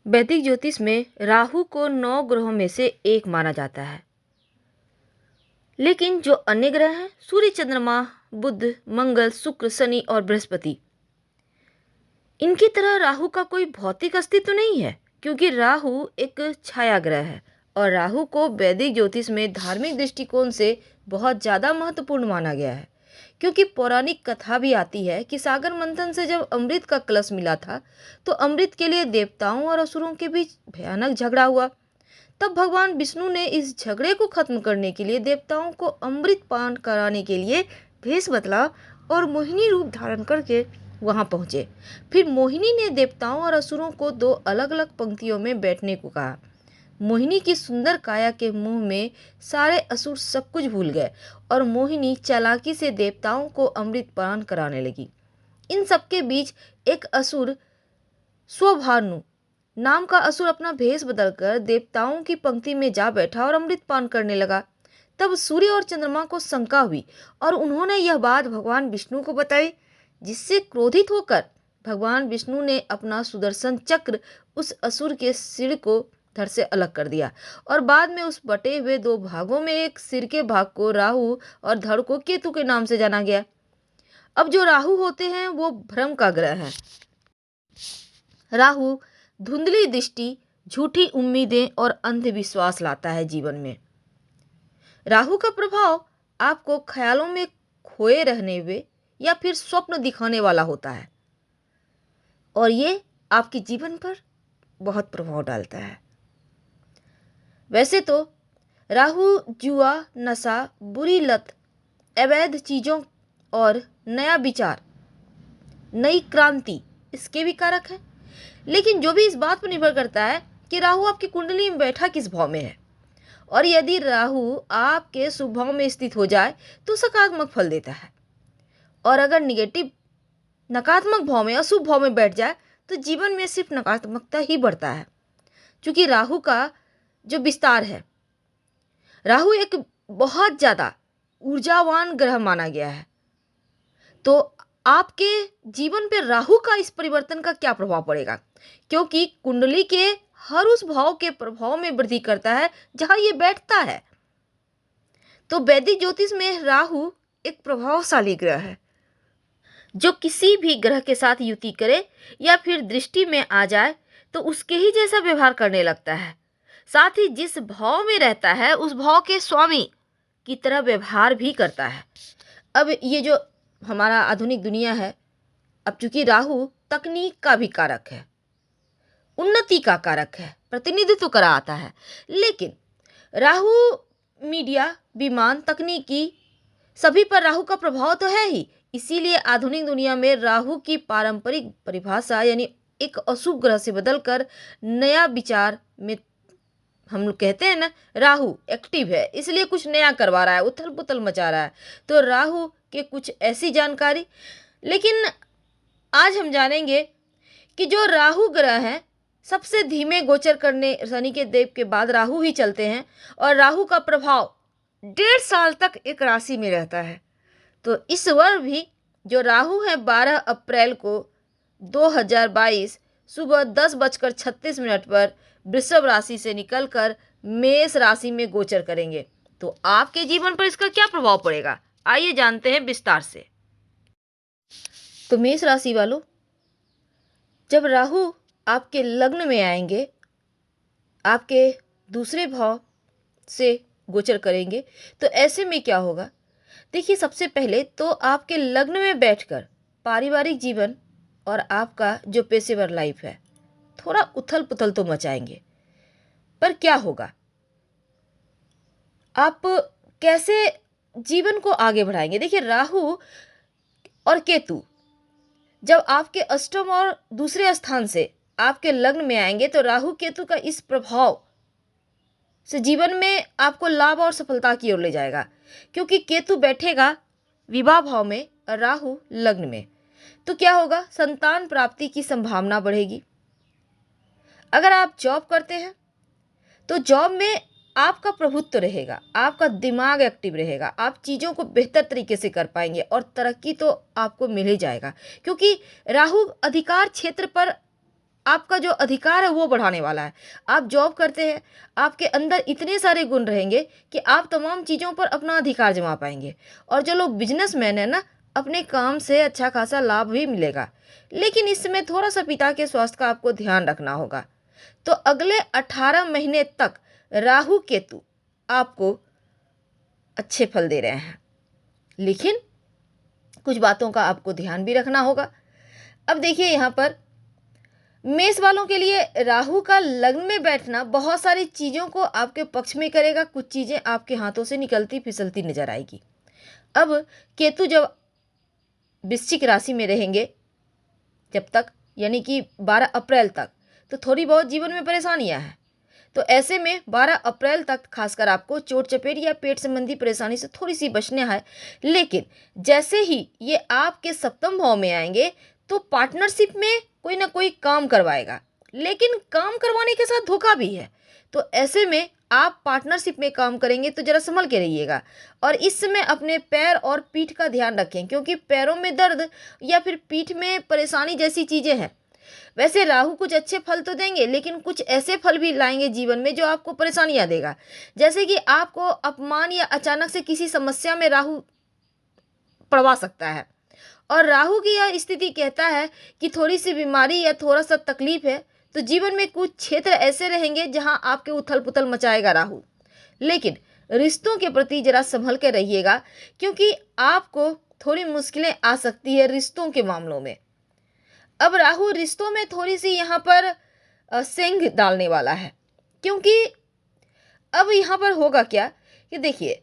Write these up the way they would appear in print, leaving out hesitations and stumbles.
वैदिक ज्योतिष में राहु को 9 ग्रहों में से एक माना जाता है। लेकिन जो अन्य ग्रह हैं, सूर्य, चंद्रमा, बुध, मंगल, शुक्र, शनि और बृहस्पति, इनकी तरह राहु का कोई भौतिक अस्तित्व नहीं है, क्योंकि राहु एक छाया ग्रह है और राहु को वैदिक ज्योतिष में धार्मिक दृष्टिकोण से बहुत ज़्यादा महत्वपूर्ण माना गया है। क्योंकि पौराणिक कथा भी आती है कि सागर मंथन से जब अमृत का कलश मिला था, तो अमृत के लिए देवताओं और असुरों के बीच भयानक झगड़ा हुआ। तब भगवान विष्णु ने इस झगड़े को खत्म करने के लिए देवताओं को अमृत पान कराने के लिए भेष बदला और मोहिनी रूप धारण करके वहां पहुंचे। फिर मोहिनी ने देवताओं और असुरों को दो अलग अलग पंक्तियों में बैठने को कहा। मोहिनी की सुंदर काया के मुंह में सारे असुर सब कुछ भूल गए और मोहिनी चालाकी से देवताओं को अमृत पान कराने लगी। इन सबके बीच एक असुर, स्वभानु नाम का असुर, अपना भेष बदलकर देवताओं की पंक्ति में जा बैठा और अमृत पान करने लगा। तब सूर्य और चंद्रमा को शंका हुई और उन्होंने यह बात भगवान विष्णु को बताई, जिससे क्रोधित होकर भगवान विष्णु ने अपना सुदर्शन चक्र उस असुर के सिर को धड़ से अलग कर दिया और बाद में उस बटे हुए दो भागों में एक सिर के भाग को राहु और धड़ को केतु के नाम से जाना गया। अब जो राहु होते हैं वो भ्रम का ग्रह है। राहु धुंधली दृष्टि, झूठी उम्मीदें और अंधविश्वास लाता है जीवन में। राहु का प्रभाव आपको ख्यालों में खोए रहने हुए या फिर स्वप्न दिखाने वाला होता है और ये आपके जीवन पर बहुत प्रभाव डालता है। वैसे तो राहु जुआ, नशा, बुरी लत, अवैध चीज़ों और नया विचार, नई क्रांति इसके भी कारक है। लेकिन जो भी इस बात पर निर्भर करता है कि राहु आपकी कुंडली में बैठा किस भाव में है, और यदि राहु आपके शुभ भाव में स्थित हो जाए तो सकारात्मक फल देता है, और अगर निगेटिव, नकारात्मक भाव में, अशुभ भाव में बैठ जाए तो जीवन में सिर्फ नकारात्मकता ही बढ़ता है। क्योंकि राहु का जो विस्तार है, राहु एक बहुत ज़्यादा ऊर्जावान ग्रह माना गया है। तो आपके जीवन पे राहु का इस परिवर्तन का क्या प्रभाव पड़ेगा, क्योंकि कुंडली के हर उस भाव के प्रभाव में वृद्धि करता है जहां ये बैठता है। तो वैदिक ज्योतिष में राहु एक प्रभावशाली ग्रह है जो किसी भी ग्रह के साथ युति करे या फिर दृष्टि में आ जाए तो उसके ही जैसा व्यवहार करने लगता है। साथ ही जिस भाव में रहता है उस भाव के स्वामी की तरह व्यवहार भी करता है। अब ये जो हमारा आधुनिक दुनिया है, अब चूंकि राहु तकनीक का भी कारक है, उन्नति का कारक है, प्रतिनिधित्व करा आता है, लेकिन राहु मीडिया, विमान, तकनीकी सभी पर राहु का प्रभाव तो है ही। इसीलिए आधुनिक दुनिया में राहु की पारंपरिक परिभाषा यानी एक अशुभ ग्रह से बदलकर नया विचार में, हम लोग कहते हैं ना, राहु एक्टिव है इसलिए कुछ नया करवा रहा है, उथल पुथल मचा रहा है। तो राहु के कुछ ऐसी जानकारी, लेकिन आज हम जानेंगे कि जो राहु ग्रह हैं सबसे धीमे गोचर करने शनि के देव के बाद राहु ही चलते हैं और राहु का प्रभाव 1.5 साल तक एक राशि में रहता है। तो इस वर्ष भी जो राहु है 12 अप्रैल को 2022 सुबह 10:36 पर वृषभ राशि से निकलकर मेष राशि में गोचर करेंगे। तो आपके जीवन पर इसका क्या प्रभाव पड़ेगा, आइए जानते हैं विस्तार से। तो मेष राशि वालों, जब राहु आपके लग्न में आएंगे, आपके दूसरे भाव से गोचर करेंगे, तो ऐसे में क्या होगा। देखिए, सबसे पहले तो आपके लग्न में बैठकर पारिवारिक जीवन और आपका जो पेशेवर लाइफ है थोड़ा उथल पुथल तो मचाएंगे। पर क्या होगा, आप कैसे जीवन को आगे बढ़ाएंगे। देखिए, राहु और केतु जब आपके अष्टम और दूसरे स्थान से आपके लग्न में आएंगे तो राहु केतु का इस प्रभाव से जीवन में आपको लाभ और सफलता की ओर ले जाएगा, क्योंकि केतु बैठेगा विवाह भाव में और राहु लग्न में। तो क्या होगा, संतान प्राप्ति की संभावना बढ़ेगी। अगर आप जॉब करते हैं तो जॉब में आपका प्रभुत्व रहेगा, आपका दिमाग एक्टिव रहेगा, आप चीज़ों को बेहतर तरीके से कर पाएंगे और तरक्की तो आपको मिल ही जाएगा, क्योंकि राहु अधिकार क्षेत्र पर आपका जो अधिकार है वो बढ़ाने वाला है। आप जॉब करते हैं, आपके अंदर इतने सारे गुण रहेंगे कि आप तमाम चीज़ों पर अपना अधिकार जमा पाएंगे। और जो लोग बिजनेसमैन है ना, अपने काम से अच्छा खासा लाभ भी मिलेगा। लेकिन इस समय थोड़ा सा पिता के स्वास्थ्य का आपको ध्यान रखना होगा। तो अगले 18 महीने तक राहु केतु आपको अच्छे फल दे रहे हैं, लेकिन कुछ बातों का आपको ध्यान भी रखना होगा। अब देखिए यहाँ पर मेष वालों के लिए राहु का लग्न में बैठना बहुत सारी चीज़ों को आपके पक्ष में करेगा। कुछ चीज़ें आपके हाथों से निकलती फिसलती नजर आएगी। अब केतु जब वृश्चिक राशि में रहेंगे जब तक, यानी कि 12 अप्रैल तक, तो थोड़ी बहुत जीवन में परेशानियां हैं। तो ऐसे में 12 अप्रैल तक खासकर आपको चोट चपेट या पेट संबंधी परेशानी से थोड़ी सी बचना है। लेकिन जैसे ही ये आपके सप्तम भाव में आएंगे तो पार्टनरशिप में कोई ना कोई काम करवाएगा, लेकिन काम करवाने के साथ धोखा भी है। तो ऐसे में आप पार्टनरशिप में काम करेंगे तो जरा संभल के रहिएगा। और इस समय अपने पैर और पीठ का ध्यान रखें, क्योंकि पैरों में दर्द या फिर पीठ में परेशानी जैसी चीज़ें हैं। वैसे राहु कुछ अच्छे फल तो देंगे, लेकिन कुछ ऐसे फल भी लाएंगे जीवन में जो आपको परेशानियां देगा। जैसे कि आपको अपमान या अचानक से किसी समस्या में राहु पड़वा सकता है। और राहु की यह स्थिति कहता है कि थोड़ी सी बीमारी या थोड़ा सा तकलीफ है, तो जीवन में कुछ क्षेत्र ऐसे रहेंगे जहां आपके उथल पुथल मचाएगा राहु। लेकिन रिश्तों के प्रति जरा संभल के रहिएगा, क्योंकि आपको थोड़ी मुश्किलें आ सकती है रिश्तों के मामलों में। अब राहु रिश्तों में थोड़ी सी यहाँ पर सेंध डालने वाला है, क्योंकि अब यहाँ पर होगा क्या कि देखिए,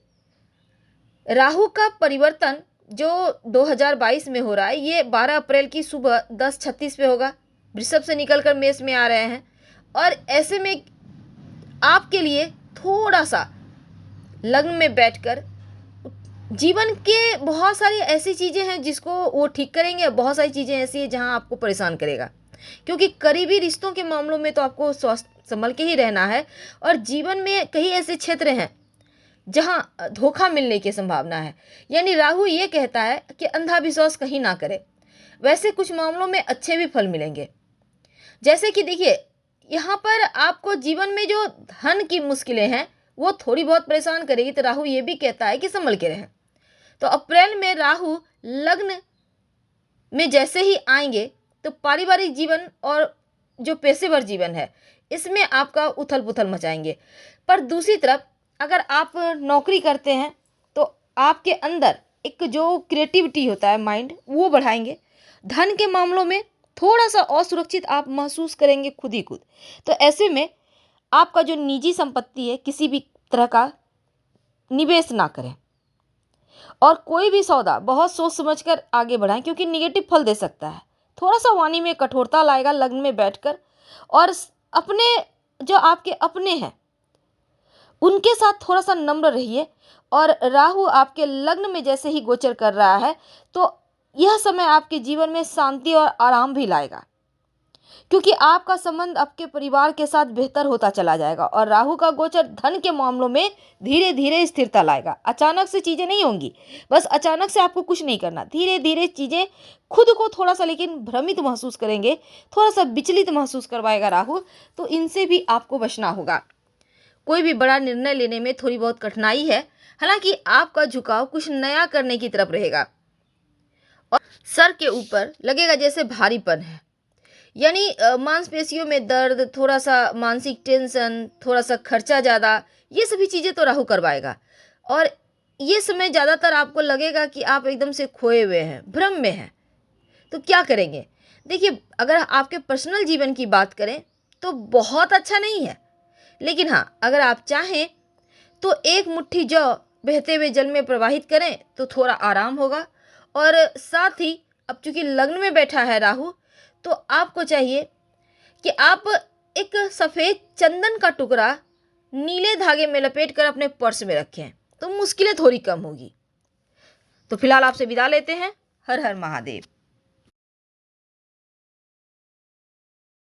राहु का परिवर्तन जो 2022 में हो रहा है, ये 12 अप्रैल की सुबह 10:36 पे होगा। वृषभ से निकलकर मेष में आ रहे हैं, और ऐसे में आपके लिए थोड़ा सा लग्न में बैठकर जीवन के बहुत सारी ऐसी चीज़ें हैं जिसको वो ठीक करेंगे, बहुत सारी चीज़ें ऐसी हैं जहां आपको परेशान करेगा। क्योंकि करीबी रिश्तों के मामलों में तो आपको स्वास्थ्य संभल के ही रहना है। और जीवन में कई ऐसे क्षेत्र हैं जहां धोखा मिलने की संभावना है। यानी राहु ये कहता है कि अंधाविश्वास कहीं ना करें। वैसे कुछ मामलों में अच्छे भी फल मिलेंगे। जैसे कि देखिए, यहाँ पर आपको जीवन में जो धन की मुश्किलें हैं वो थोड़ी बहुत परेशान करेगी, तो राहु ये भी कहता है कि संभल के रहें। तो अप्रैल में राहु लग्न में जैसे ही आएंगे तो पारिवारिक जीवन और जो पेशेवर जीवन है इसमें आपका उथल पुथल मचाएंगे। पर दूसरी तरफ अगर आप नौकरी करते हैं तो आपके अंदर एक जो क्रिएटिविटी होता है माइंड, वो बढ़ाएंगे। धन के मामलों में थोड़ा सा असुरक्षित आप महसूस करेंगे खुद ही खुद। तो ऐसे में आपका जो निजी संपत्ति है किसी भी तरह का निवेश ना करें, और कोई भी सौदा बहुत सोच समझकर आगे बढ़ाएं, क्योंकि निगेटिव फल दे सकता है। थोड़ा सा वाणी में कठोरता लाएगा लग्न में बैठकर। और अपने जो आपके अपने हैं उनके साथ थोड़ा सा नम्र रहिए। और राहु आपके लग्न में जैसे ही गोचर कर रहा है तो यह समय आपके जीवन में शांति और आराम भी लाएगा, क्योंकि आपका संबंध आपके परिवार के साथ बेहतर होता चला जाएगा। और राहु का गोचर धन के मामलों में धीरे धीरे स्थिरता लाएगा। अचानक से चीज़ें नहीं होंगी, बस अचानक से आपको कुछ नहीं करना, धीरे धीरे चीज़ें खुद को थोड़ा सा लेकिन भ्रमित महसूस करेंगे, थोड़ा सा विचलित महसूस करवाएगा राहु। तो इनसे भी आपको बचना होगा। कोई भी बड़ा निर्णय लेने में थोड़ी बहुत कठिनाई है, हालांकि आपका झुकाव कुछ नया करने की तरफ रहेगा। और सर के ऊपर लगेगा जैसे भारीपन है, यानी मांसपेशियों में दर्द, थोड़ा सा मानसिक टेंशन, थोड़ा सा खर्चा ज़्यादा, ये सभी चीज़ें तो राहु करवाएगा। और ये समय ज़्यादातर आपको लगेगा कि आप एकदम से खोए हुए हैं, भ्रम में हैं। तो क्या करेंगे? देखिए, अगर आपके पर्सनल जीवन की बात करें तो बहुत अच्छा नहीं है, लेकिन हाँ, अगर आप चाहें तो एक मुट्ठी जौ बहते हुए जल में प्रवाहित करें तो थोड़ा आराम होगा। और साथ ही अब चूंकि लग्न में बैठा है राहु, तो आपको चाहिए कि आप एक सफ़ेद चंदन का टुकड़ा नीले धागे में लपेट कर अपने पर्स में रखें, तो मुश्किलें थोड़ी कम होगी। तो फिलहाल आपसे विदा लेते हैं। हर हर महादेव।